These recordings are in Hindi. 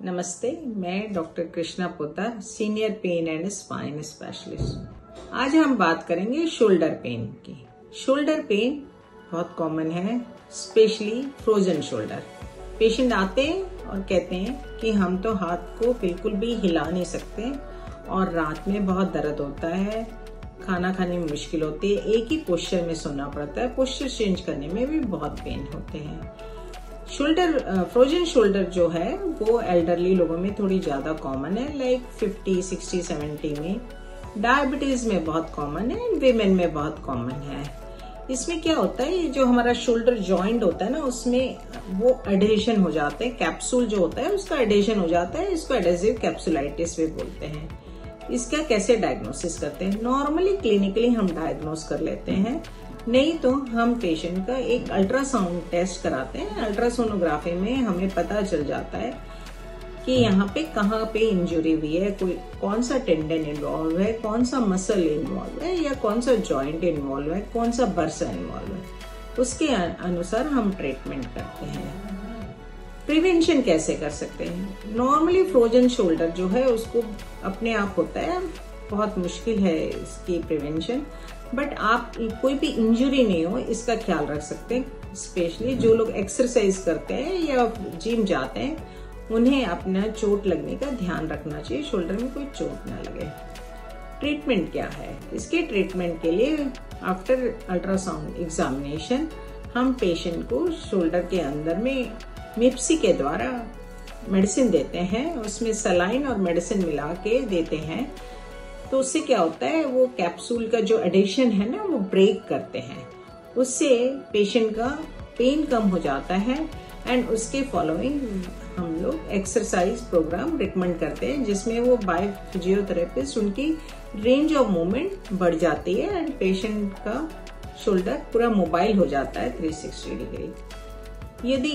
नमस्ते, मैं doctor Krishna Poddar, senior pain and spine specialist. आज हम बात करेंगे शोल्डर पेन की। शोल्डर पेन बहुत कॉमन है, स्पेशली फ्रोजन शोल्डर। पेशेंट आते हैं और कहते हैं कि हम तो हाथ को बिल्कुल भी हिला नहीं सकते और रात में बहुत दर्द होता है, खाना खाने में मुश्किल होती है, एक ही पोस्चर में सोना पड़ता है, पोस्चर चेंज करने में भी बहुत पेन होते हैं। फ्रोजन शोल्डर जो है वो एल्डरली लोगों में थोड़ी ज्यादा कॉमन है, लाइक 50, 60, 70 में। डायबिटीज में बहुत कॉमन है, विमेन में बहुत कॉमन है। इसमें क्या होता है, जो हमारा शोल्डर जॉइंट होता है ना, उसमें वो एडेशन हो जाते हैं, कैप्सूल जो होता है उसका एडेशन हो जाता है, इसको एडेसिव कैप्सुलाइटिस भी बोलते हैं। इसका कैसे डायग्नोसिस करते हैं? नॉर्मली क्लिनिकली हम डायग्नोस कर लेते हैं, नहीं तो हम पेशेंट का एक अल्ट्रासाउंड टेस्ट कराते हैं। अल्ट्रासोनोग्राफी में हमें पता चल जाता है कि यहाँ पे कहाँ पे इंजरी हुई है, कौन सा टेंडन इन्वॉल्व है, कौन सा मसल इन्वॉल्व है, या कौन सा जॉइंट इन्वॉल्व है, कौन सा बर्सा इन्वॉल्व है। उसके अनुसार हम ट्रीटमेंट करते हैं। प्रिवेंशन कैसे कर सकते हैं? नॉर्मली फ्रोजन शोल्डर जो है उसको अपने आप होता है, बहुत मुश्किल है इसकी प्रिवेंशन, बट आप कोई भी इंजरी नहीं हो इसका ख्याल रख सकते हैं। स्पेशली जो लोग एक्सरसाइज करते हैं या जिम जाते हैं, उन्हें अपना चोट लगने का ध्यान रखना चाहिए, शोल्डर में कोई चोट ना लगे। ट्रीटमेंट क्या है? इसके ट्रीटमेंट के लिए आफ्टर अल्ट्रासाउंड एग्जामिनेशन हम पेशेंट को शोल्डर के अंदर में मिप्सी के द्वारा मेडिसिन देते हैं, उसमें सलाइन और मेडिसिन मिला के देते हैं। तो उससे क्या होता है, वो कैप्सूल का जो एडेशन है ना वो ब्रेक करते हैं, उससे पेशेंट का पेन कम हो जाता है। एंड उसके फॉलोइंग हम लोग एक्सरसाइज प्रोग्राम रिकमेंड करते हैं, जिसमें वो बाय फिजियोथेरेपिस्ट उनकी रेंज ऑफ मूवमेंट बढ़ जाती है एंड पेशेंट का शोल्डर पूरा मोबाइल हो जाता है 360 डिग्री। यदि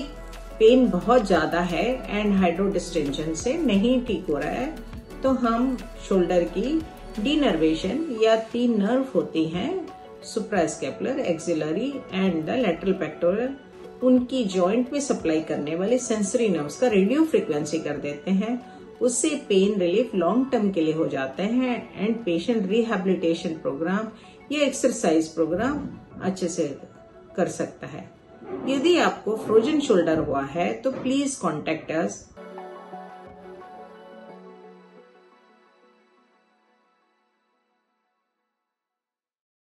पेन बहुत ज्यादा है एंड हाइड्रोडिस्टेंशन से नहीं ठीक हो रहा है, तो हम शोल्डर की डीनर्वेशन या 3 नर्व होती हैं, suprascapular, axillary and the lateral pectoral, उनकी जॉइंट में सप्लाई करने वाले सेंसरी नर्व्स का रेडियो फ्रीक्वेंसी कर देते हैं। उससे पेन रिलीफ लॉन्ग टर्म के लिए हो जाते हैं एंड पेशेंट रिहैबिलिटेशन प्रोग्राम या एक्सरसाइज प्रोग्राम अच्छे से कर सकता है। यदि आपको फ्रोजन शोल्डर हुआ है तो प्लीज कॉन्टेक्ट अस